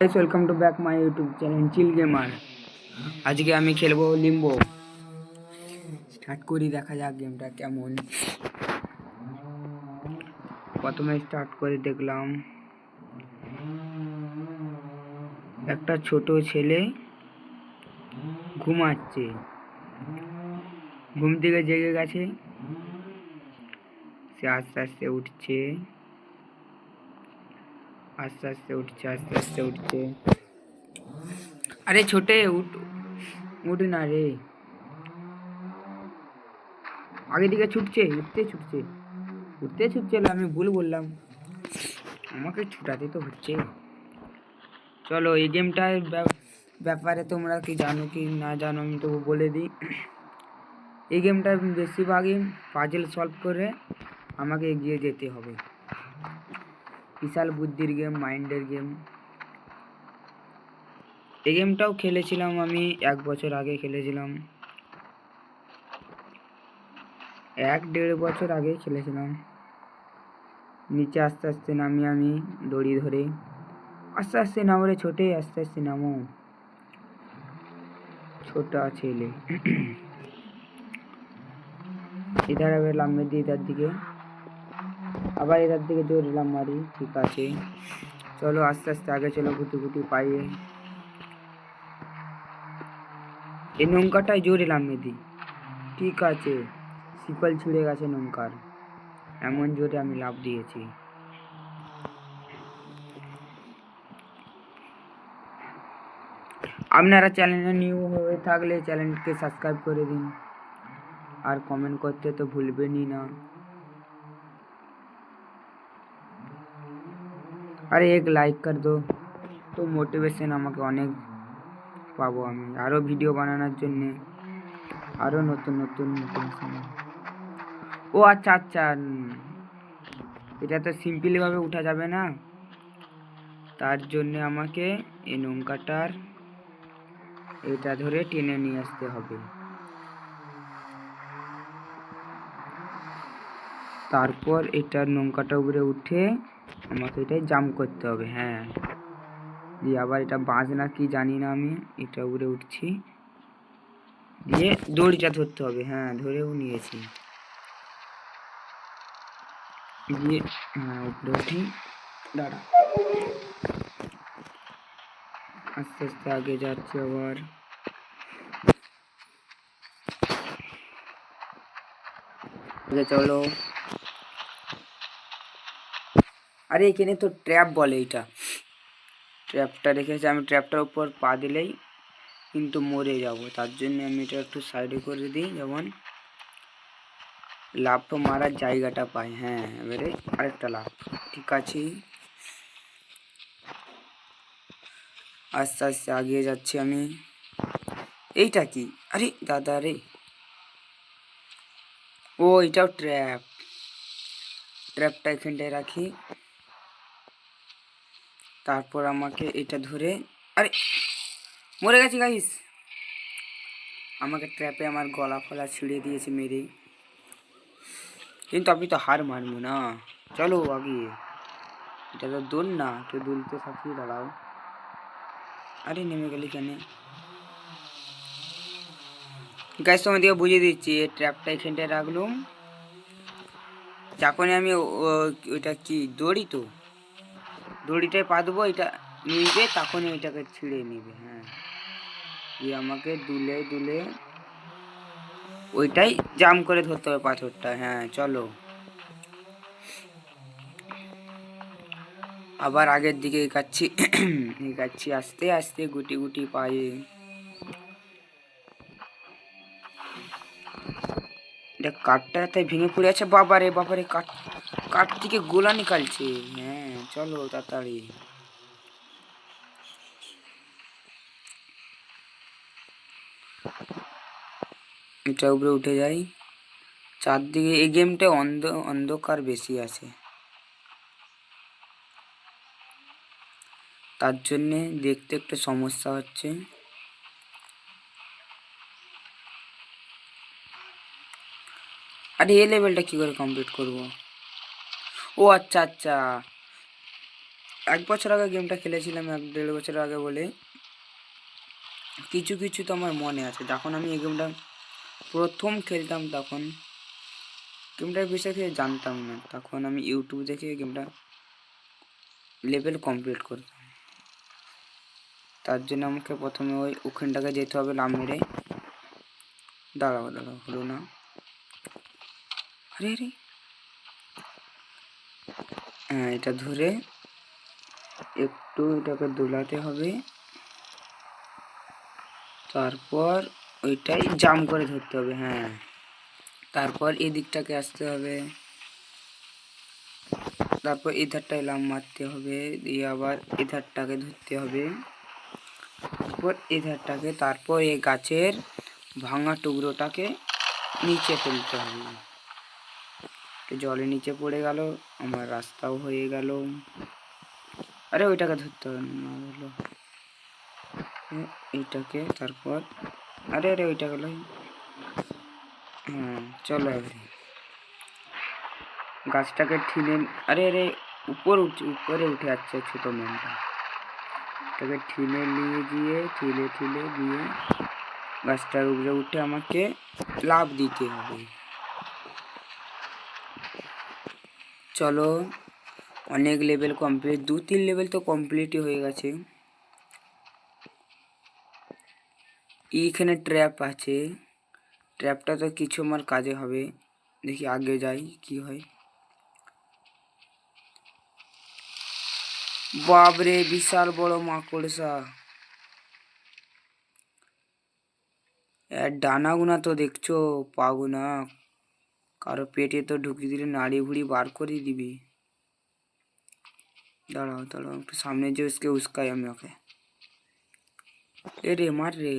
Guys welcome to back my YouTube channel chill gamer. आज के আমি খেলবো লিম্বো। স্টার্ট করি, দেখা যাক গেমটা কেমন। প্রথমে স্টার্ট করে দেখলাম একটা ছোট ছেলে ঘুমাচ্ছে, ঘুম থেকে জেগে গেছে, সে আস্তে আস্তে উঠছে, আস্তে আস্তে উঠছে, আস্তে আস্তে উঠছে। আরে ছোটে উঠ, উঠ না রে, আগে দিকে ছুটছে, উঠতে ছুটছে, উঠতে ছুটছে, আমি ভুল বললাম, আমাকে ছুটাতে তো হচ্ছে। চলো এই গেমটার ব্যাপারে তোমরা কি জানো কি না জানো আমি তো বলে দিই। এই গেমটা বেশিরভাগই পাজল সলভ করে আমাকে এগিয়ে যেতে হবে। বিশাল বুদ্ধির গেম, মাইন্ডের গেম। এই গেমটাও খেলেছিলাম আমি 1 বছর আগে, খেলেছিলাম 1-1.5 বছর আগে খেলেছিলাম। নিচে আস্তে আস্তে নামি আমি দড়ি ধরে, আস্তে আস্তে নামো রে ছোটে, আস্তে আস্তে নামো, ছোটা ছেলে। इधर এলাম মেদি, ইধার দিকে আবার এধার দিকে জোর এলাম মারি। ঠিক আছে, চলো আস্তে আস্তে আগে চলো, গুটি গুটি পাইয়ে। এই নৌকাটায় জোর এলাম মেদি। ঠিক আছে, শিকল ছিঁড়ে গেছে নৌকার, এমন জোরে আমি লাফ দিয়েছি। আপনারা চ্যানেলে নিউ হয়ে থাকলে চ্যানেলকে সাবস্ক্রাইব করে দিন, আর কমেন্ট করতে তো ভুলবেনই না। আরে এক লাইক কর দো, তো মোটিভেশন আমাকে অনেক পাবো আমি আরো ভিডিও বানানোর জন্য, আরো নতুন নতুন মোটিভেশন। ও আচ্ছা আচ্ছা, এটা তো সিম্পলি ভাবে উঠা যাবে না, তার জন্য আমাকে এই নৌকাটার এটা ধরে টেনে নিয়ে আসতে হবে, তারপর এটার নৌকাটা উপরে উঠে আমাকে এটাই জাম্প করতে হবে। হ্যাঁ, দিয়ে আবার এটা বাঁশ না কি জানি না, আমি এটা উপরে উঠছি, দিয়ে দড়িটা ধরতে হবে। হ্যাঁ, ধরেও নিয়েছি, দিয়ে হ্যাঁ উপরে উঠি। দাঁড়া, আস্তে আস্তে আগে যাচ্ছি আবার। চলো, আরে এখানে তো ট্র্যাপ বলে, এইটা ট্র্যাপটা রেখেছে, আমি ট্র্যাপটার উপর পা দিলেই কিন্তু মরে যাব, তার জন্য আমি এটা একটু সাইডে করে দিই, যেমন লাফ মারার জায়গাটা পাই। হ্যাঁ, এবারে আরেকটা লাফ। ঠিক আছে, আস্তে আস্তে আগিয়ে যাচ্ছি আমি। এইটা কি? আরে দাদা রে, ও এটাও ট্র্যাপ, ট্র্যাপটা এখানটায় রাখি, তারপর আমাকে এটা ধরে, আরে মরে গেছি গাইস, আমাকে ট্র্যাপে আমার গলা ফলা ছিঁড়ে দিয়েছে মেরে, কিন্তু আমি তো হার মানবো না। চলো আগে, এটা তো দোল না, তো দুলতে থাকি, দাঁড়াও। আরে নেমে গেলি কেন গাইস? তোমাদেরকে বুঝিয়ে দিচ্ছি, এই ট্র্যাপটা এখানটায় রাখলাম, যখনই আমি ওইটা কি দড়ি, তো দড়িটায় পা দেবো, এটা নিবে, তখনই এটাকে ছিঁড়ে নিবে। হ্যাঁ, দিয়ে আমাকে দুলে দুলে ওইটাই জাম করে ধরতে হবে পাথরটা। হ্যাঁ চলো, আবার আগের দিকে এগাচ্ছি, এগাচ্ছি আস্তে আস্তে গুটি গুটি পায়ে। এটা কাঠটা তাই ভেঙে পড়ে আছে, বাবারে বাবারে, কাঠ, কাঠ থেকে গোলা নিকালছে। হ্যাঁ চলো তাড়াতাড়ি, এটা উপরে উঠে যাই। চারদিকে এই গেমটা অন্ধকার বেশি আছে, তার জন্যে দেখতে একটু সমস্যা হচ্ছে। আরে এই লেভেলটা কি করে কমপ্লিট করব? ও আচ্ছা আচ্ছা, এক বছর আগে গেমটা খেলেছিলাম, 1-1.5 বছর আগে বলে কিছু কিছু তো আমার মনে আছে। যখন আমি এই গেমটা প্রথম খেলতাম তখন গেমটার বিষয়ে কিছু জানতাম না, তখন আমি ইউটিউব দেখে গেমটা লেভেল কমপ্লিট করতাম। তার জন্য আমাকে প্রথমে ওখানটাকে যেতে হবে লাভ মেরে। দাঁড়াও হলো না। আরে আরে হ্যাঁ, এটা ধরে একটু এটাকে দোলাতে হবে, তারপর ওইটাই জাম করে ধরতে হবে। হ্যাঁ, তারপর এদিকটাকে আসতে হবে, তারপর এধারটায় লাম মারতে হবে, দিয়ে আবার এধারটাকে ধরতে হবে, তারপর এধারটাকে, তারপর এই গাছের ভাঙা টুকরোটাকে নিচে ফেলতে হবে। জলে নিচে পড়ে গেল, আমার রাস্তাও হয়ে গেল। আরে ওইটাকে ধরতে হবে না, হলো এইটাকে, তারপর আরে আরে ওইটা গেল। হ্যাঁ চলো এবারে গাছটাকে ঠিলে, আরে আরে উপরে উঠে যাচ্ছে ছোট মেনটা, এটাকে ঠিলে নিয়ে গিয়ে ঠিলে দিয়ে গাছটার উপরে উঠে আমাকে লাফ দিতে হবে। চলো অনেক লেভেল কমপ্লিট, 2-3 লেভেল তো কমপ্লিটই হয়ে গেছে। এইখানে ট্র্যাপ আছে, ট্র্যাপটা তো কিছু আমার কাজে হবে, দেখি আগে যাই কি হয়। বাবরে বিশাল বড় মাকড়সা, ডানাগুনা তো দেখছো, পাগুনা কারো পেটে তো ঢুকিয়ে দিলে নাড়ি ভুড়ি বার করে দিবি। দাঁড়াও একটু সামনে যে उसके উস্কাই আমি ওকে। এ রে মার রে,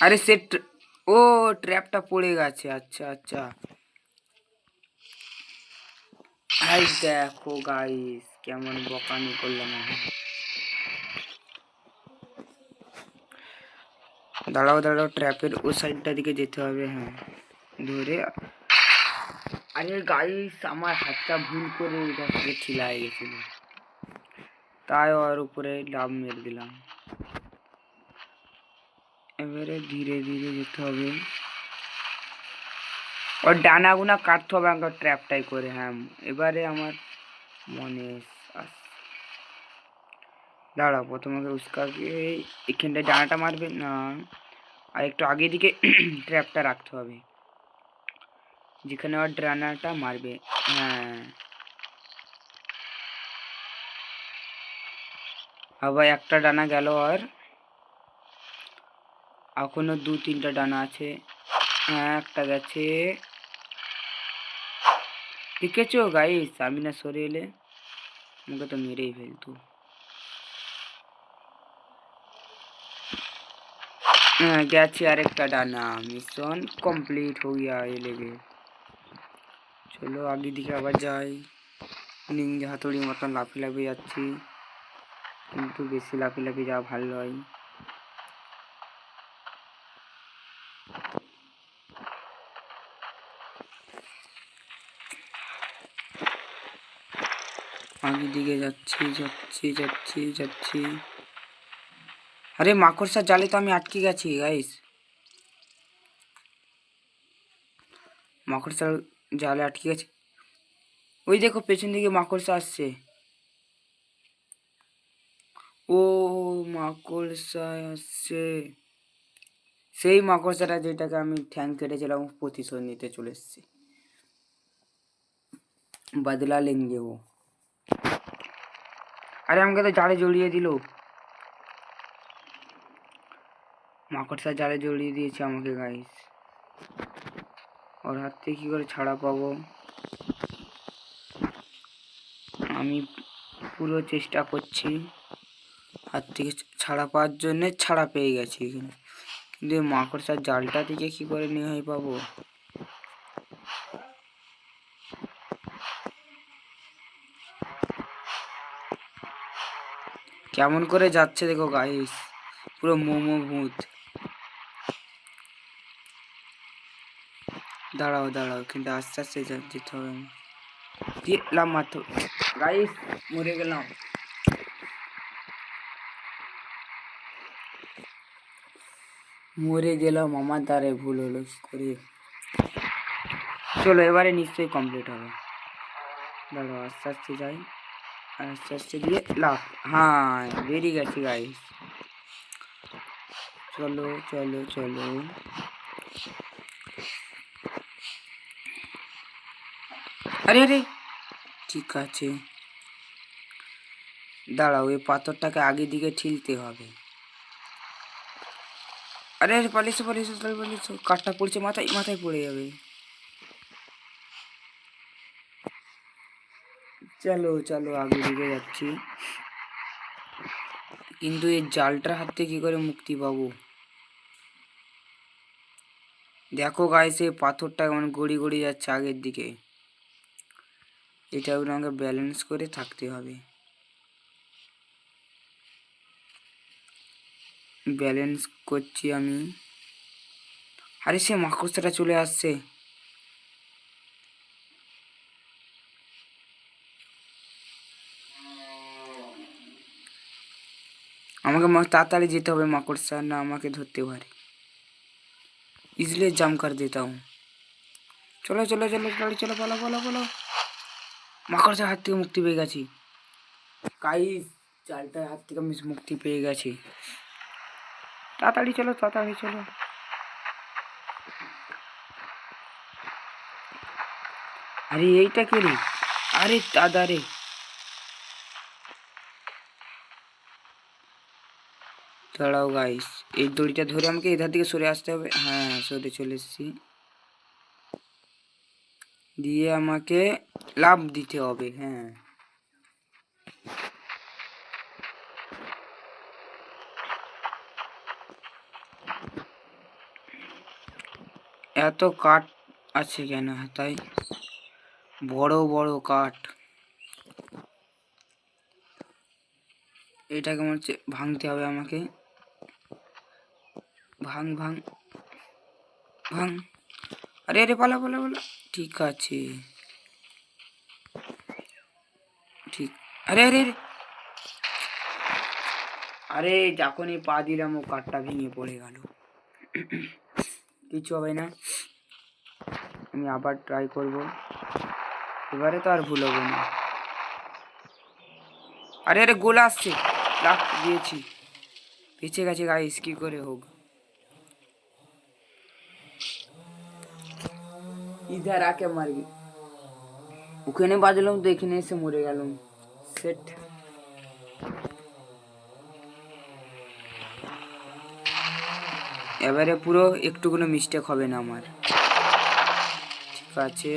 আরে সেট, ও ট্র্যাপটা পড়ে গেছে, আচ্ছা আচ্ছা। ভাই দেখো গাইস কেমন বকানি করলাম আমি। দাঁড়াও ট্র্যাপের ও সাইডটা দিকে যেতে হবে। হ্যাঁ ধরে, আরে গাইস আমার হাতটা ভুল করে এটা থেকে ছিলাই গেছিল, তাই ওর উপরে লাভ মেরে দিলাম। এবারে ধীরে ধীরে যেতে হবে, ওর ডানাগুনা কাটতে হবে আমাকে ট্র্যাপটাই করে। হ্যাঁ এবারে আমার মনে দাঁড়াও, প্রথমে উস্কাকে এখানটায় ডানাটা মারবে না, আর একটু আগে দিকে ট্র্যাপটা রাখতে হবে যেখানে ওর ডানাটা মারবে। হ্যাঁ আবার একটা ডানা গেল, আর এখনো 2-3টা ডানা আছে। হ্যাঁ একটা গেছে, দেখেছো গাইস আমি না সরে এলে আমাকে তো মেরেই ফেলতো। হ্যাঁ গেছে আরেকটা ডানা, মিশন কমপ্লিট हो गया ये लेके। চলো আগে দিকে আবার যাই, নিঞ্জা হাতুড়ির মতন লাফিয়ে যাচ্ছি, কিন্তু বেশি লাফিয়ে যাওয়া ভালো নয়। আগে দিকে যাচ্ছি। আরে মাকড়সার জালে তো আমি আটকে গেছি গাইস, মাকড়সার জালে আটকে গেছি। ওই দেখো পেছন দিকে মাকড়সা আসছে, ও মাকড়সা আসছে, সেই মাকড়সাটা যেটাকে আমি ঠ্যাং কেটেছিলাম প্রতিশোধ নিতে চলে এসেছি, বদলা লেঙ্গে ও। আরে আমাকে তো জালে জড়িয়ে দিল, মাকড়সা জালে জড়িয়ে দিয়েছে আমাকে গাইস। ওর হাত থেকে কি করে ছাড়া পাবো, আমি পুরো চেষ্টা করছি হাত থেকে ছাড়া পাওয়ার জন্য, ছাড়া পেয়ে গেছি এখানে, কিন্তু মাকড়সার জালটা থেকে কি করে নিয়ে পাবো। কেমন করে যাচ্ছে দেখো গাইস, পুরো মোমো ভূত। দাঁড়াও দাঁড়াও, কিন্তু আস্তে আস্তে যেতে হবে। দিলাম মাত্র গাইস, মরে গেলাম। মরে গেলাম, আমার দ্বারে ভুল হলো কি করে। চলো এবারে নিশ্চয়ই কমপ্লিট হবে। দাঁড়াও আস্তে আস্তে যাই, আস্তে আস্তে দিয়ে লাভ। হ্যাঁ বেরিয়ে গেছি গাইস। চলো চলো চলো, আরে আরে ঠিক আছে। দাঁড়াও, এই পাথরটাকে আগের দিকে ঠেলতে হবে। আরে আরে পালিয়েছো পালিয়েছো পালিয়েছো, কাঠটা পড়ছে মাথায়, মাথায় পড়ে যাবে। চলো চলো আগের দিকে যাচ্ছি, কিন্তু এই জালটার হাত থেকে কি করে মুক্তি পাবো। দেখো গাইস, এই পাথরটা মানে গড়ি গড়ি যাচ্ছে আগের দিকে। এটা আমাকে ব্যালেন্স করে থাকতে হবে। ব্যালেন্স করছি আমি। আরে সে মাকড়সাটা চলে আসছে। আমাকে তাড়াতাড়ি যেতে হবে, মাকড়সা না আমাকে ধরতে পারে। इसलिए जम कर देता हूँ। चलो चलो चलो चलो चलो, পালা পালা পালা। মাকড়সার হাত থেকে মুক্তি পেয়ে গেছি গাইস, জালটার হাত থেকে আমি মুক্তি পেয়ে গেছি। তাড়াতাড়ি চলো তাড়াতাড়ি চলো। আরে এইটা কে রে? আরে দাদা রে, দাঁড়াও গাইস, এই দড়িটা ধরে আমাকে এধার দিকে সরে আসতে হবে। হ্যাঁ সরে চলে এসেছি, দিয়ে আমাকে লাভ দিতে হবে। হ্যাঁ এত কাঠ আছে কেন? তাই বড় বড় কাঠ। এটাকে মনে হচ্ছে ভাঙতে হবে আমাকে। ভাঙ ভাঙ ভাঙ। আরে আরে পালা পালা পালা। ঠিক আছে ঠিক। আরে আরে আরে আরে যখনই পা দিলাম ও কাঠটা ভেঙে পড়ে গেল। কিছু হবে না, আমি আবার ট্রাই করব, এবারে তো আর ভুল হবে না। আরে আরে গোলা আসছে, লাফ দিয়েছি, বেঁচে গেছে গাইস কি করে হোক। ইধার আকে মারবি, ওখানে বাজলাম তো এখানে এসে মরে গেলাম। সেট। এবারে পুরো একটু কোনো মিস্টেক হবে না আমার। ঠিক আছে,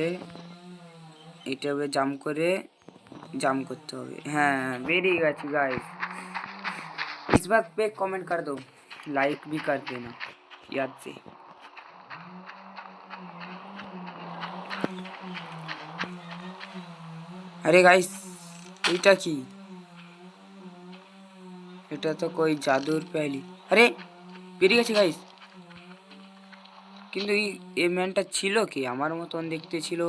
এটা জাম্প করে জাম্প করতে হবে। হ্যাঁ বেরিয়ে গেছি गाइस। इस बात पे कमेंट कर दो, लाइक भी कर देना याद से। अरे गाइस এটা কি? এটা তো কই জাদুর পেলি। আরে বেরিয়ে গেছে গাইস, কিন্তু এই ম্যানটা ছিল কি আমার মতন দেখতে ছিল।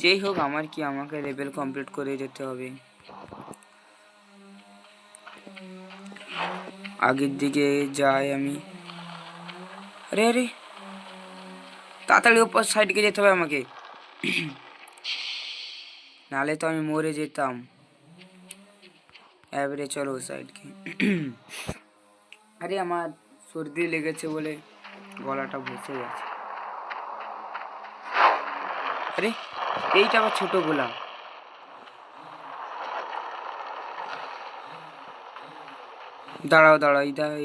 যেই হোক, আমার কি, আমাকে লেভেল কমপ্লিট করে যেতে হবে। আগের দিকে যাই আমি। আরে আরে তাড়াতাড়ি ওপর সাইডকে যেতে হবে আমাকে, নালে তো আমি মরে যেতাম। এবারে চলো সাইডকে। আরে আমার সর্দি লেগেছে বলে গলাটা বসে গেছে। আরে এইটা আবার ছোট গোলা। দাঁড়াও দাঁড়াও,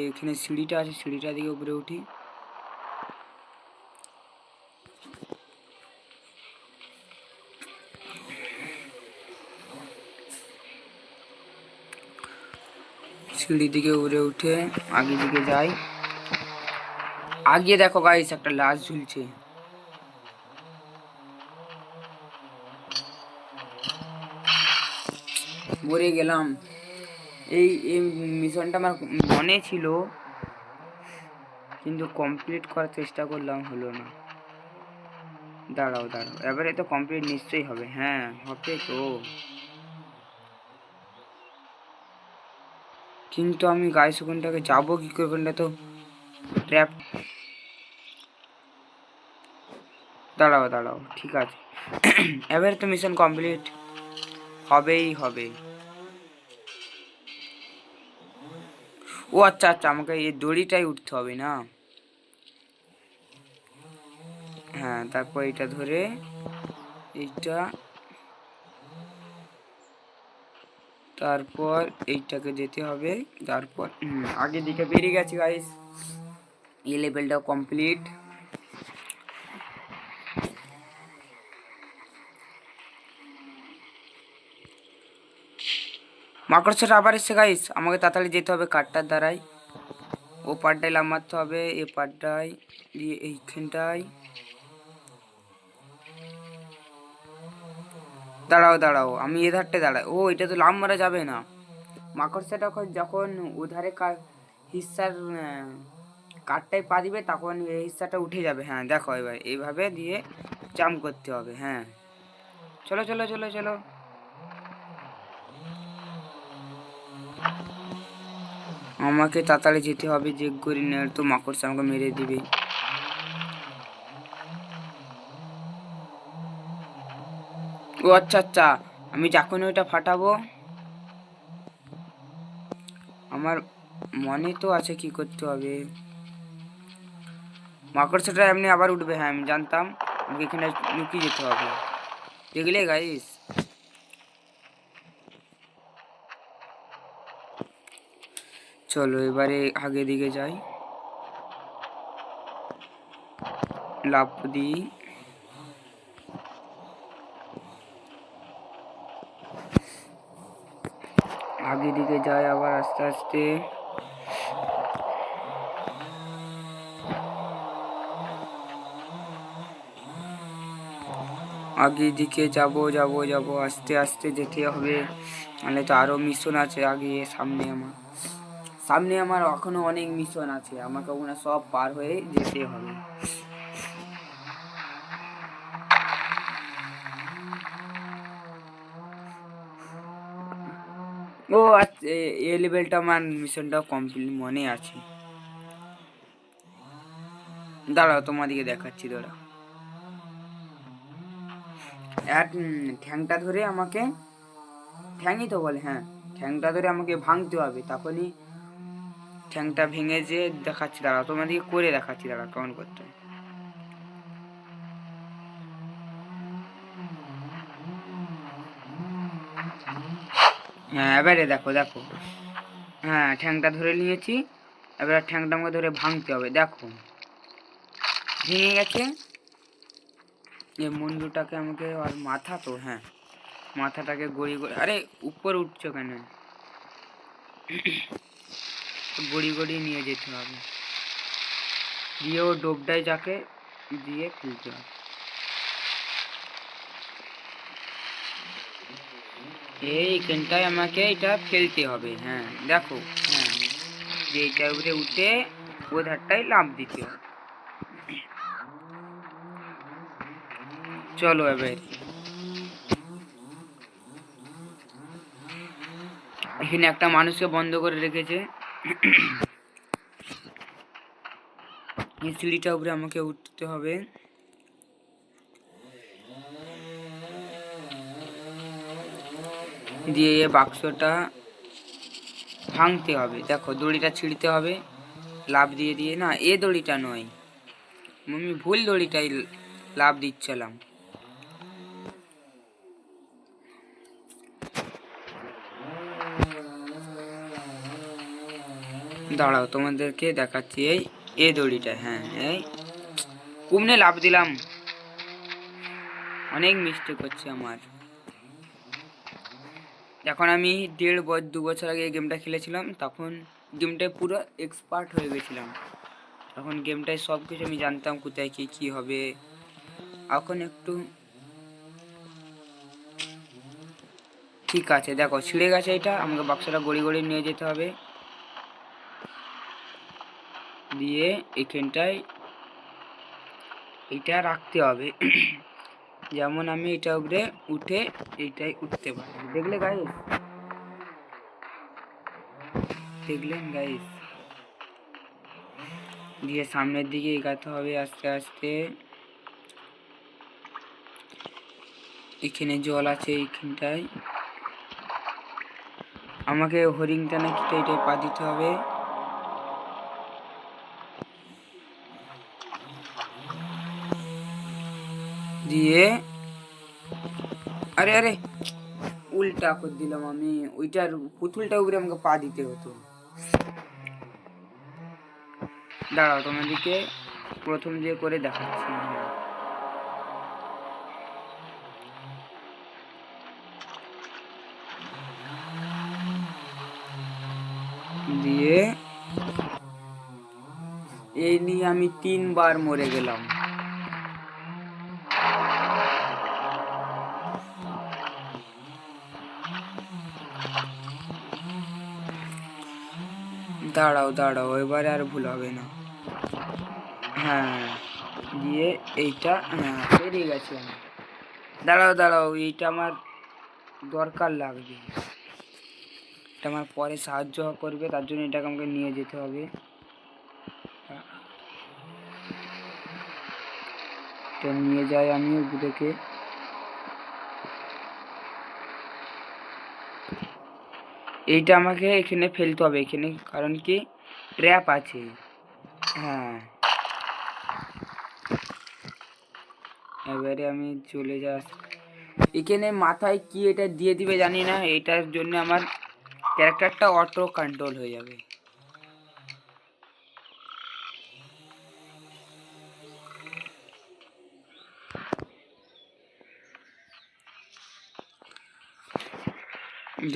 এখানে সিঁড়িটা আছে, সিঁড়িটা দিকে উপরে উঠি। সিঁড়ি দিকে উড়ে উঠে আগে দিকে যাই। আগে দেখো গাইস একটা লাশ ঝুলছে। মরে গেলাম। এই এই মিশনটা আমার মনে ছিল, কিন্তু কমপ্লিট করার চেষ্টা করলাম, হলো না। দাঁড়াও দাঁড়াও, এবারে তো কমপ্লিট নিশ্চয়ই হবে। হ্যাঁ হবে তো, কিন্তু আমি গাইস ওখানটাকে যাবো কি করে? ওখানটা তো ট্র্যাপ। দাঁড়াও দাঁড়াও, ঠিক আছে। এবারে তো মিশন কমপ্লিট হবেই হবে। ও আচ্ছা আচ্ছা, আমাকে এই দড়িটাই উঠতে হবে না? হ্যাঁ, তারপর এটা ধরে এইটা, তারপর এইটাকে যেতে হবে। তারপর আগের দিকে বেরিয়ে গেছি গাইস, এই লেভেলটাও কমপ্লিট। মাকড়সাটা আবার এসছে গাইস, আমাকে তাড়াতাড়ি যেতে হবে কাঠটার দ্বারাই। ও পাটটাই লাভ মারতে হবে, এ পাটটাই দিয়ে এইখানটায়। দাঁড়াও দাঁড়াও, আমি এধারটায় দাঁড়াই। ও এটা তো লাভ মারা যাবে না। মাকড়সাটা যখন ওধারে হিস্সার কাঠটাই পা দিবে, তখন এই হিস্সাটা উঠে যাবে। হ্যাঁ দেখো, এবার এইভাবে দিয়ে জাম্প করতে হবে। হ্যাঁ চলো চলো চলো চলো, আমাকে তাড়াতাড়ি যেতে হবে, যে করি না তো মাকড়সা আমাকে মেরে দিবে। ও আচ্ছা আচ্ছা, আমি যখন ওইটা ফাটাবো, আমার মনে তো আছে কি করতে হবে। মাকড়সাটা এমনি আবার উঠবে। হ্যাঁ আমি জানতাম, আমাকে এখানে লুকিয়ে যেতে হবে। দেখলে গাইস, চলো এবারে আগে দিকে যাই, লাফ দিই। আগে দিকে যাই আবার আস্তে আস্তে। আগে দিকে যাব যাব যাব, আস্তে আস্তে যেতে হবে, নাহলে তো আরো মিশন আছে আগে। সামনে আমার এখনো অনেক মিশন আছে, আমাকে ওখানে সব পার হয়ে যেতে হবে। ও আচ্ছা, এই লেভেলটা আমার মিশনটা কমপ্লিট মনে আছে। দাঁড়াও তোমাদিকে দেখাচ্ছি, দাঁড়াও। এক ঠ্যাংটা ধরে আমাকে, ঠ্যাংই তো বলে, হ্যাঁ ঠ্যাংটা ধরে আমাকে ভাঙতে হবে, তখনই ঠ্যাংটা ভেঙে যে দেখাচ্ছি। দাঁড়াও তোমাদিকে করে দেখাচ্ছি, দাঁড়াও কেমন করতে হয়। হ্যাঁ এবারে দেখো দেখো, হ্যাঁ ঠ্যাংটা ধরে নিয়েছি, এবার ঠ্যাংটা আমাকে ধরে ভাঙতে হবে। দেখো ভেঙে গেছে। এই মুন্ডুটাকে আমাকে, আর মাথা তো, হ্যাঁ মাথাটাকে গড়ি গড়ি, আরে উপর উঠছো কেন? গড়ি গড়ি নিয়ে যেতে হবে, দিয়ে ও ডোবটায় যাকে দিয়ে ফেলতে হবে। এইখানটায় আমাকে এটা ফেলতে হবে। হ্যাঁ দেখো, হ্যাঁ যে এইটার উপরে উঠে ও ধারটায় লাফ দিতে হবে। চলো এবার, এখানে একটা মানুষকে বন্ধ করে রেখেছে। এই সিঁড়িটা উপরে আমাকে উঠতে হবে, দিয়ে এই বাক্সটা ভাঙতে হবে। দেখো দড়িটা ছিঁড়তে হবে, লাফ দিয়ে দিয়ে, না এ দড়িটা নয়, আমি ভুল দড়িটাই লাফ দিচ্ছিলাম। দাঁড়াও তোমাদেরকে দেখাচ্ছি, এই এ দড়িটা, হ্যাঁ এই কুমনে লাফ দিলাম, অনেক মিস্টেক হচ্ছে আমার। যখন আমি 1.5-2 বছর আগে এই গেমটা খেলেছিলাম, তখন গেমটায় পুরো এক্সপার্ট হয়ে গেছিলাম। তখন গেমটায় সব কিছু আমি জানতাম, কোথায় কি কি হবে। এখন একটু ঠিক আছে, দেখো ছিঁড়ে গেছে এটা, আমাকে বাক্সটা গড়ি গড়ি নিয়ে যেতে হবে, দিয়ে এখানটায় এটা রাখতে হবে। যেমন আমি এটা উপরে উঠে এইটাই উঠতে পারি, দেখলে গাইস, দেখলেন গাইস? দিয়ে সামনের দিকে এগাতে হবে আস্তে আস্তে। এখানে জল আছে, এইখানটায় আমাকে হরিণটা নাকি এইটাই পা দিতে হবে। দিয়ে আরে আরে উল্টা করে দিলাম আমি, ওইটার পুতুলটা উপরে আমাকে পা দিতে হতো। দাঁড়াও, তোমাদেরকে প্রথম দিয়ে করে দেখাচ্ছি। দিয়ে এই নিয়ে আমি 3 বার মরে গেলাম। দাঁড়াও দাঁড়াও, এবারে আর ভুল হবে না। হ্যাঁ, দিয়ে এইটা, হ্যাঁ পেরিয়ে গেছি আমি। দাঁড়াও দাঁড়াও, এইটা আমার দরকার লাগবে, এটা আমার পরে সাহায্য করবে, তার জন্য এটাকে আমাকে নিয়ে যেতে হবে। তো নিয়ে যাই আমি ওগুলোকে। এইটা আমাকে এখানে ফেলতে হবে, এখানে কারণ কি ট্র্যাপ আছে। হ্যাঁ, এবারে আমি চলে যাই। এখানে মাথায় কি এটা দিয়ে দিবে জানি না, এটার জন্য আমার ক্যারেক্টারটা অটো কন্ট্রোল হয়ে যাবে।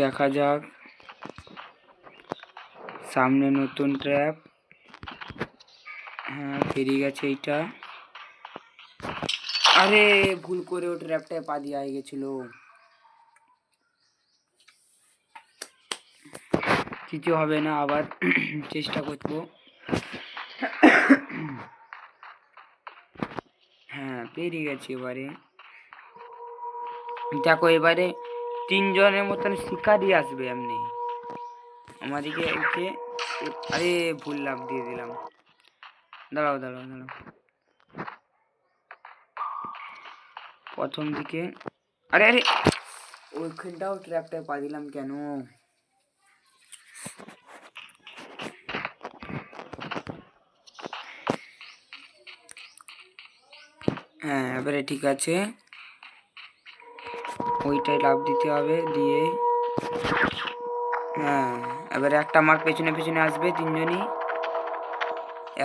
দেখা যাক, সামনে নতুন ট্র্যাপ। হ্যাঁ পেরিয়ে গেছে এইটা। আরে ভুল করে ও ট্র্যাপটায় পা দিয়ে আই গেছিল, কিছু হবে না, আবার চেষ্টা করব। হ্যাঁ পেরিয়ে গেছি এবারে। দেখো এবারে 3 জনের মতন শিকারি আসবে এমনি আমাদেরকে এসে। আরে ভুল লাভ দিয়ে দিলাম, দাঁড়াও দাঁড়াও দাঁড়াও, প্রথম দিকে। আরে আরে ওইখানটাও ট্র্যাপটায় পা দিলাম কেন? হ্যাঁ এবারে ঠিক আছে, ওইটাই লাভ দিতে হবে। দিয়ে হ্যাঁ এবারে একটা আমার পেছনে পেছনে আসবে 3 জনই,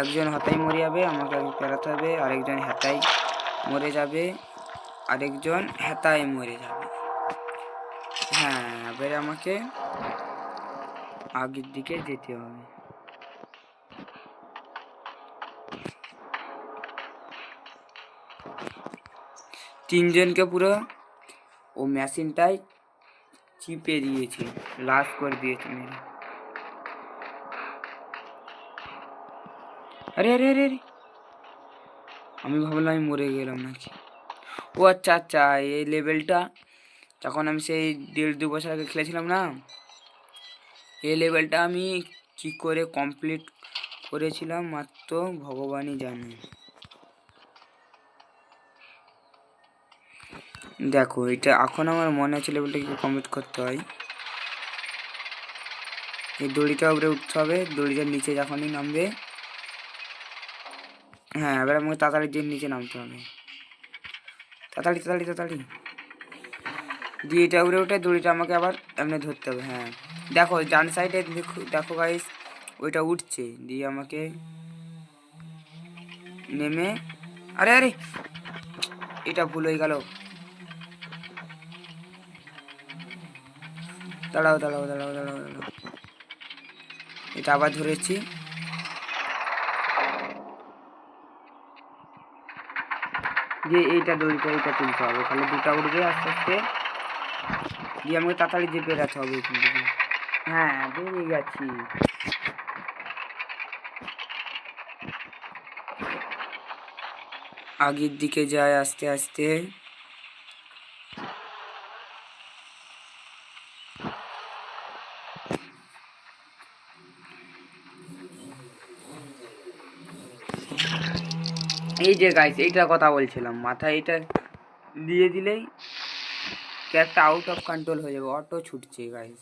একজন হাতায় মরে যাবে, আমাকে আগে পেরাতে হবে, আরেকজন হাতায় মরে যাবে, আরেকজন হাতায় মরে যাবে। হ্যাঁ এবারে আমাকে আগের দিকে যেতে হবে। তিনজনকে পুরো ও মেশিনটাই চিপে দিয়েছে, লাশ করে দিয়েছে মেরে। আরে আরে আরে আরে, আমি ভাবলাম আমি মরে গেলাম নাকি। ও আচ্ছা আচ্ছা, এই লেভেলটা তখন আমি সেই 1.5-2 বছর আগে খেলেছিলাম না, এই লেভেলটা আমি কি করে কমপ্লিট করেছিলাম মাত্র ভগবানই জানে। দেখো এটা এখন আমার মনে আছে লেভেলটা কি কমপ্লিট করতে হয়। এই দড়িটা উপরে উঠতে হবে, দড়িটার নিচে যখনই নামবে, হ্যাঁ এবার আমাকে তাড়াতাড়ি দিয়ে নিচে নামতে হবে, তাড়াতাড়ি তাড়াতাড়ি তাড়াতাড়ি। দিয়ে এটা উপরে উঠে দড়িটা আমাকে আবার এমনি ধরতে হবে। হ্যাঁ দেখো ডান সাইডে দেখো, দেখো গাইস ওইটা উঠছে, দিয়ে আমাকে নেমে, আরে আরে এটা ভুল হয়ে গেল, দাঁড়াও দাঁড়াও দাঁড়াও দাঁড়াও দাঁড়াও, এটা আবার ধরেছি। যে এইটা দড়িটা এইটা তুলতে হবে, তাহলে দুটা উঠবে আস্তে আস্তে। দিয়ে আমাকে তাড়াতাড়ি যে বেরাতে হবে এখান থেকে। হ্যাঁ, বেরিয়ে গেছি। আগের দিকে যায় আস্তে আস্তে। এই যে গাইস, এইটার কথা বলছিলাম, মাথায় এটা দিয়ে দিলেই একটা আউট অফ কন্ট্রোল হয়ে যাবে, অটো ছুটছে গাইস।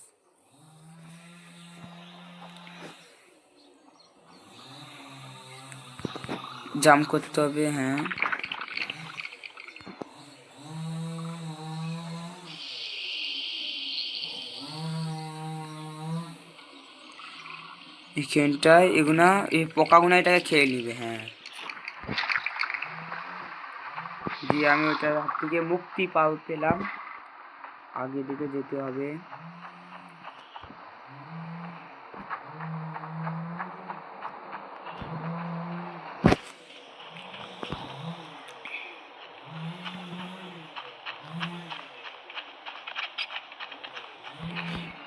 জাম্প করতে হবে, হ্যাঁ। এখানটায় এগুনা, এই পোকাগুনা এটাকে খেয়ে নিবে, হ্যাঁ। দিয়ে আমি ওটার হাত থেকে মুক্তি পেলাম। আগের দিকে যেতে হবে।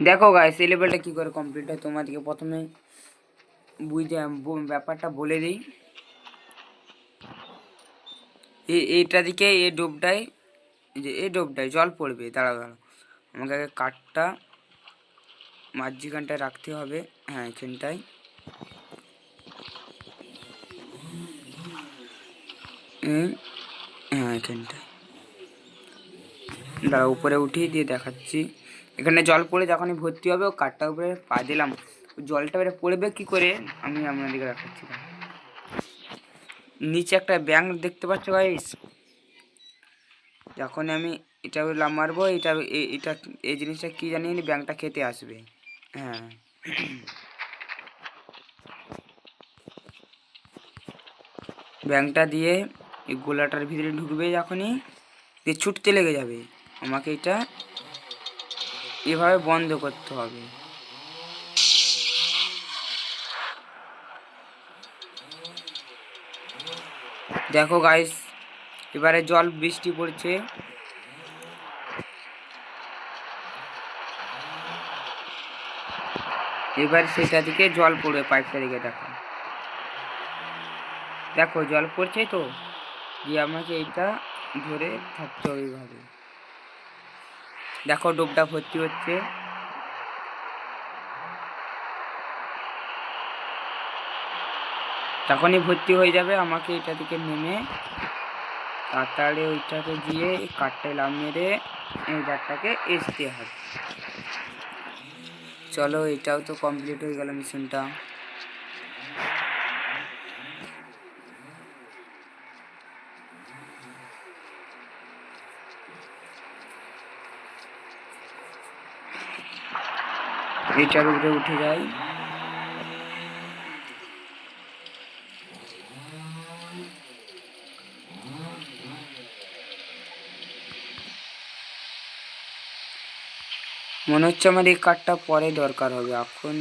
দেখো গাইস, এই লেভেলটা কি করে কমপ্লিট হয় তোমাদেরকে প্রথমে বুঝে ব্যাপারটা বলে দিই। এইটা দিকে এই ডোবটায়, যে এই ডোবটায় জল পড়বে। দাঁড়াও দাঁড়াও, আমাকে আগে কাঠটা মাঝখানটায় রাখতে হবে, হ্যাঁ এখানটায়। হ্যাঁ এখানটায়। দাঁড়া, উপরে উঠিয়ে দিয়ে দেখাচ্ছি। এখানে জল পড়ে যখনই ভর্তি হবে, ও কাঠটার উপরে পা দিলাম, জলটা বেড়ে পড়বে কি করে আমি আপনাদেরকে দেখাচ্ছি। নিচে একটা ব্যাঙ দেখতে পাচ্ছ গাইস? যখন আমি এটা মারবো, এটা এটা এই জিনিসটা কি জানি, ব্যাঙটা খেতে আসবে, হ্যাঁ। ব্যাঙটা দিয়ে এই গোলাটার ভিতরে ঢুকবে, যখনই দিয়ে ছুটতে লেগে যাবে। আমাকে এটা এভাবে বন্ধ করতে হবে। দেখো গাইস, এবারে জল বৃষ্টি পড়ছে। এবার সেটা দিকে জল পড়বে, পাইপটা দিকে দেখো। দেখো জল পড়ছে তো, দিয়ে আমাকে এইটা ধরে থাকতে হবে এইভাবে। দেখো ডোবটা ভর্তি হচ্ছে। যখনই ভর্তি হয়ে যাবে, আমাকে এটা থেকে নেমে তাড়াতাড়ি ওইটাকে দিয়ে কাঠটায় লাভ মেরে এই জারটাকে এসতে হবে। চলো, এটাও তো কমপ্লিট হয়ে গেল মিশনটা। এইটার উপরে উঠে যাই। মনে হচ্ছে আমার এই কাঠটা পরে দরকার হবে, এখন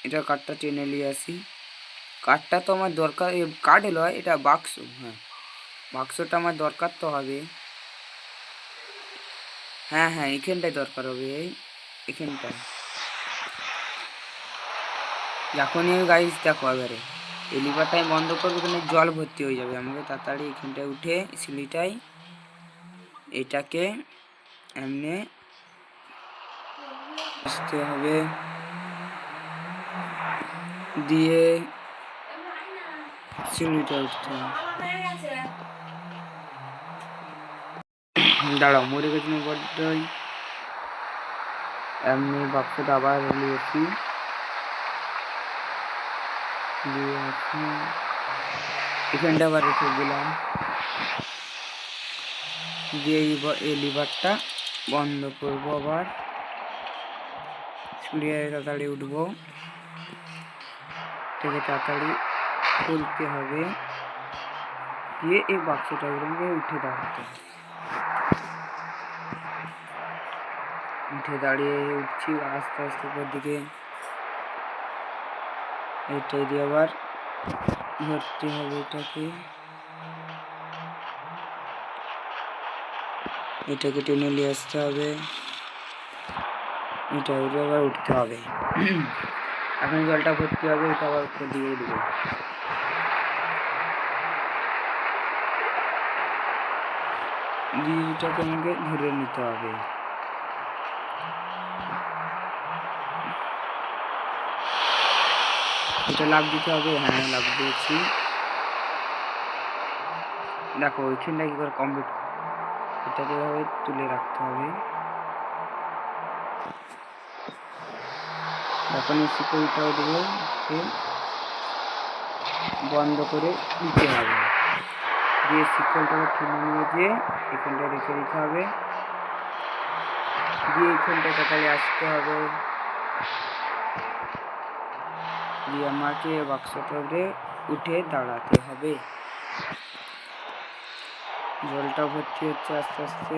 এটা কাঠটা টেনে নিয়ে আসি। কাঠটা তো আমার দরকার, কাঠ এলো, এটা বাক্স, হ্যাঁ বাক্সটা আমার দরকার তো হবে। হ্যাঁ হ্যাঁ, এখানটায় দরকার হবে, এখানটায়। যখনই আমি গাইস দেখো, এবারে এই লিভারটাই বন্ধ করবো, এখানে জল ভর্তি হয়ে যাবে। আমাকে তাড়াতাড়ি এখানটায় উঠে সিঁড়িটাই এটাকে এমনি আসতে হবে, দিয়ে সিঁড়িটা উঠতে হবে। দাঁড়াও, মরে গেছিল বড্ডই। এমনি বাক্সটা আবার নিয়েছি, দিয়ে এখানটা আবার রেখে দিলাম, দিয়ে এই লিভারটা বন্ধ করবো। আবার সিঁড়িয়ে তাড়াতাড়ি উঠবো, থেকে তাড়াতাড়ি খুলতে হবে, দিয়ে এই বাক্সটা উঠে দাঁড়াতে হবে। উঠে দাঁড়িয়ে উঠছি আস্তে আস্তে উপর দিকে। এটাই দিয়ে আবার ধরতে হবে এটাকে। এটাকে টেনে নিয়ে আসতে হবে, এটা আবার উঠতে হবে। এখন জলটা ভর্তি হবে, এটা আবার উপর দিকে উঠবে। এটাকে আমাকে ধরে নিতে হবে। এটা লাভ দিতে হবে। হ্যাঁ, লাভ দিয়েছি। দেখো ওইখানটা কি করে কমপ্লিট, এটাকে এভাবে তুলে রাখতে হবে। এখন শিকলটা দেবো, বন্ধ করে দিতে হবে। দিয়ে শিকলটাকে ঠেলে নিয়ে যেয়ে এখানটা রেখে দিতে হবে। দিয়ে এইখানটা তাড়াতাড়ি আসতে হবে। দিয়ে আমাকে বাক্সটাকে উঠে দাঁড়াতে হবে। জলটা ভর্তি হচ্ছে আস্তে আস্তে।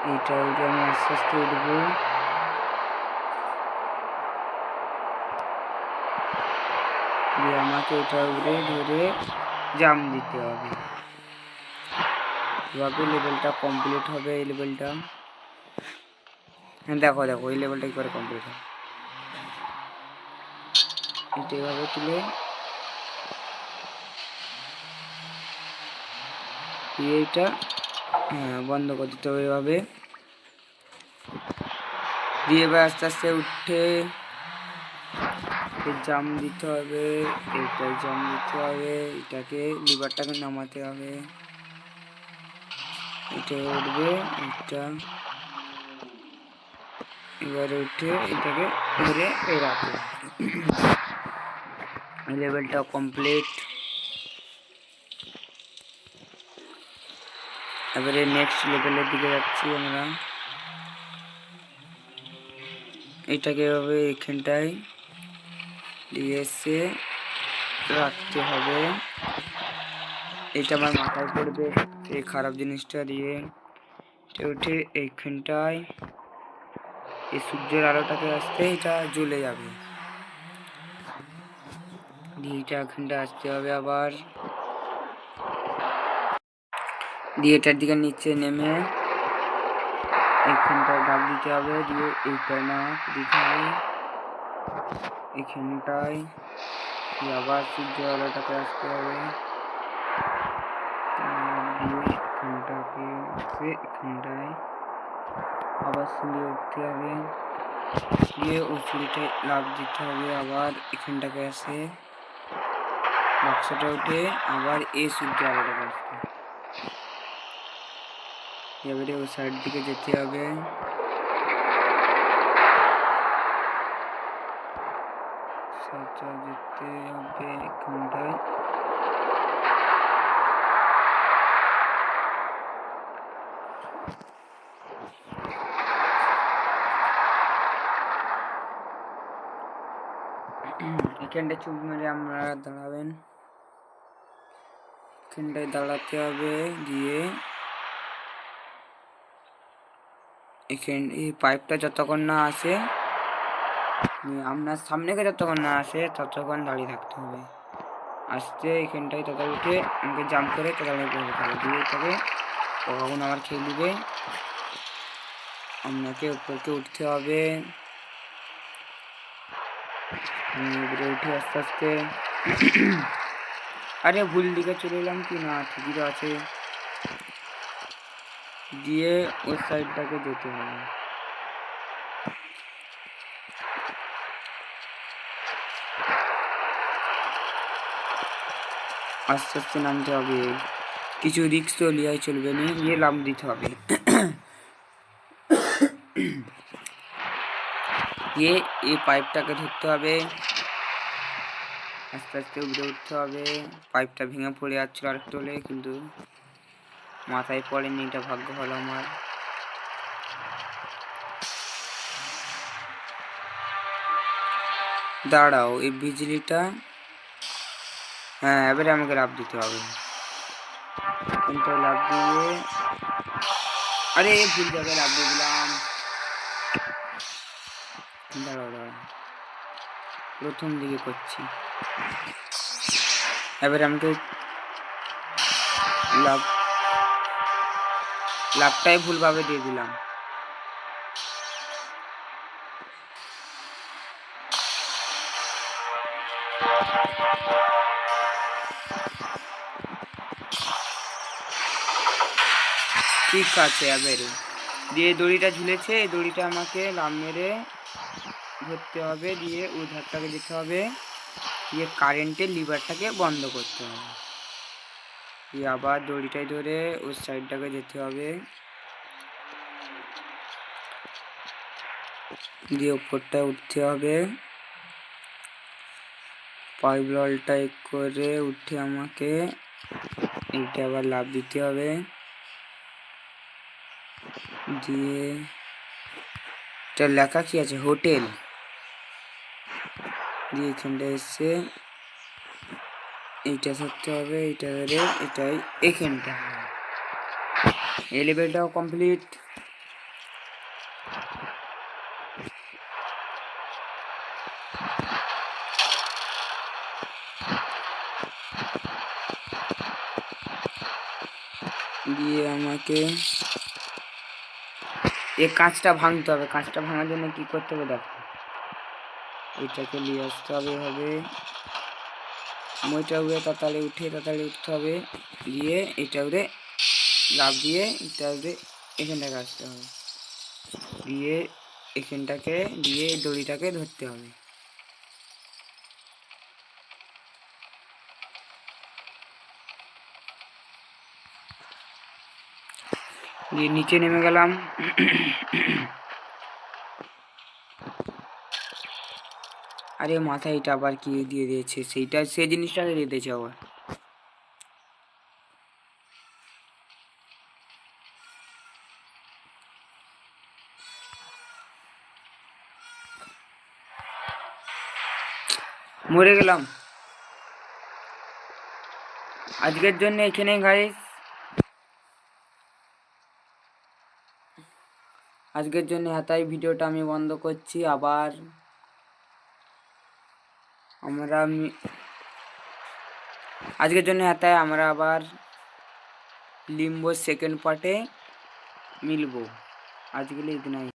এইটা উঠে আমি আস্তে আস্তে উঠবো। দিয়ে আমাকে এটা উঠে ধরে জাম দিতে হবে। এভাবে লেভেলটা কমপ্লিট হবে। এই লেভেলটা, হ্যাঁ দেখো দেখো এই লেভেলটা কি করে কমপ্লিট হবে। এটা এভাবে তুলে এইটা হ্যাঁ বন্ধ করে দিতে হবে এভাবে। দিয়ে এবার আস্তে আস্তে উঠে জাম দিতে হবে। এটা জাম দিতে হবে, এটাকে লিভারটাকে নামাতে হবে। এটা উঠবে, এটা এবারে উঠে এটাকে ধরে পেরাতে। লেভেলটা কমপ্লিট। এবারে নেক্সট লেভেলের দিকে যাচ্ছি আমরা। এটাকে এভাবে এখানটায় দিয়ে এসে রাখতে হবে। এটা আমার মাথায় পড়বে, এই খারাপ জিনিসটা দিয়ে উঠে এইখানটায় এই সূর্যের আলোটাকে আসতে এটা জ্বলে যাবে। দিয়ে এটা এখানটা আসতে হবে আবার। দিয়ে এটার দিকে নিচে নেমে এইখানটায় দাগ দিতে হবে। দিয়ে এইটায় না দিতে হবে এখানটায়। আবার সূর্যের আলোটাকে আসতে হবে। দিয়ে এখানটাকে এখানটায় আবার সিঁড়ি উঠতে হবে। দিয়ে ওই সিঁড়িটায় লাফ দিতে হবে। আবার এখানটাকে আসে বাক্সটা উঠে আবার এই সূর্য আলোটাকে আসতে, এবারে ওই সাইড দিকে যেতে হবে। যেতে হবে এখানটায়। এখানটায় চুপ মেরে আমরা দাঁড়াবেন, এখানটায় দাঁড়াতে হবে। দিয়ে এখান এই পাইপটা যতক্ষণ না আসে, আপনার সামনে যতক্ষণ না আসে ততক্ষণ দাঁড়িয়ে থাকতে হবে। আসতে এখানটায় তাড়াতাড়ি উঠে আমাকে জাম্প করে তাড়াতাড়ি পড়ে থাকবে। দিয়ে এটাকে কখন আবার খেয়ে দিবে। আপনাকে উপরকে উঠতে হবে। উপরে উঠে আস্তে আস্তে আরে ভুল দিকে চলে এলাম কি না, ঠিকই তো আছে। দিয়ে ওই সাইডটাকে যেতে হবে। আস্তে আস্তে নামতে হবে, কিছু রিস্ক তো লিয়াই চলবে না, নিয়ে লাভ দিতে হবে। দিয়ে এই পাইপটাকে ধরতে হবে, আস্তে আস্তে উপরে উঠতে হবে। পাইপটা ভেঙে পড়ে যাচ্ছিল আরেকটু হলে, কিন্তু মাথায় পড়েনি, এটা ভাগ্য ভালো আমার। দাঁড়াও এই বিজলিটা, হ্যাঁ এবারে আমাকে লাভ দিতে হবে। লাভ দিয়ে আরে ভুল জায়গায় লাভ দিয়ে দিলাম। দাঁড়াও দাঁড়াও, প্রথম দিকে করছি। এবারে আমাকে লাভ লাভটাই ভুলভাবে দিয়ে দিলাম। ঠিক আছে এবারে দিয়ে দড়িটা ঝুলেছে, এই দড়িটা আমাকে লাভ মেরে ধরতে হবে, দিয়ে ওই ধারটাকে যেতে হবে, দিয়ে কারেন্টের লিভারটাকে বন্ধ করতে হবে, দিয়ে আবার দড়িটাই ধরে ওই সাইডটাকে যেতে হবে, দিয়ে ওপরটা উঠতে হবে, পাইপ ললটা করে উঠে আমাকে এইটা আবার লাভ দিতে হবে, দিয়ে এটা লেখা কি আছে হোটেল, দিয়ে এখানটা এসে এইটা ধরতে হবে, এইটা ধরে এটাই এখানটা। এই লেভেলটাও কমপ্লিট। দিয়ে আমাকে এই কাঁচটা ভাঙতে হবে, কাঁচটা ভাঙার জন্য কি করতে হবে দেখো, এটাকে নিয়ে আসতে হবে এভাবে, মইটা উড়ে তাড়াতাড়ি উঠে তাড়াতাড়ি উঠতে হবে, দিয়ে এটা উড়ে লাভ দিয়ে এটা উড়ে এখানটাকে আসতে হবে, দিয়ে এখানটাকে দিয়ে দড়িটাকে ধরতে হবে। দিয়ে নিচে নেমে গেলাম। আরে মাথায় এটা আবার কি দিয়ে দিয়েছে, সেইটা সেই জিনিসটাকে দিয়ে দিয়েছে আবার। মরে গেলাম। আজকের জন্য এখানেই গাইস, আজকের জন্য এতই, ভিডিওটা আমি বন্ধ করছি। আবার আজকের জন্য এতই, আমরা আবার লিম্বো সেকেন্ড পার্টে মিলবো। আজকে ইতনা ही।